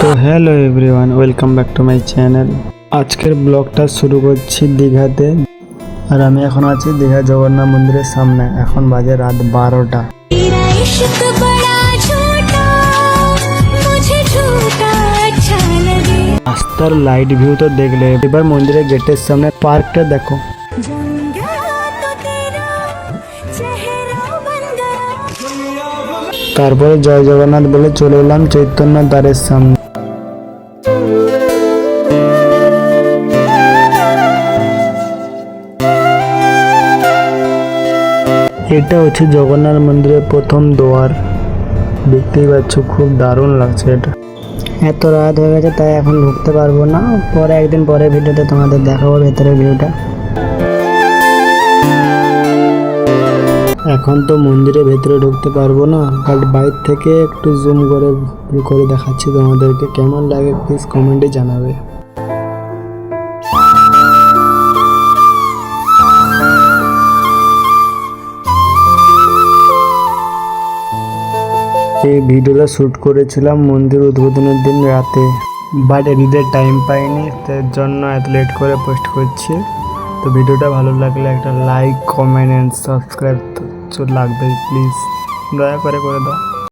তো hello everyone, welcome back to my channel. আজকের ব্লগটা শুরু করছি দীঘাতে। আর আমি এখন আছি দীঘা জগন্নাথ মন্দিরের সামনে। এখন বাজে রাত 12টা। রাস্তার লাইট ভিউ তো দেখলে, এবার মন্দিরের গেটের সামনে পার্কটা দেখো। তারপরে জয় জগন্নাথ বলে চলে এলাম চৈতন্য দ্বারের সামনে। এটা হচ্ছে জগন্নাথ মন্দিরের প্রথম দুয়ার। দেখতেই পাচ্ছ, খুব দারুণ লাগছে এটা। এত রাত হয়ে গেছে তাই এখন ঢুকতে পারবো না, পরে একদিন পরে ভিডিওতে তোমাদের দেখাবো ভেতরের ভিউটা। এখন তো মন্দিরের ভেতরে ঢুকতে পারবো না, বাট বাইরে থেকে একটু জুম করে দেখাচ্ছি তোমাদেরকে। কেমন লাগে প্লিজ কমেন্টে জানাবে। এই ভিডিওটা শ্যুট করেছিলাম মন্দির উদ্বোধনের দিন রাতে, বাট এডিটের টাইম পাইনি, তার জন্য এত লেট করে পোস্ট করছি। তো ভিডিওটা ভালো লাগলে একটা লাইক, কমেন্ট অ্যান্ড সাবস্ক্রাইব তো লাগবে, প্লিজ দয়া করে দাও।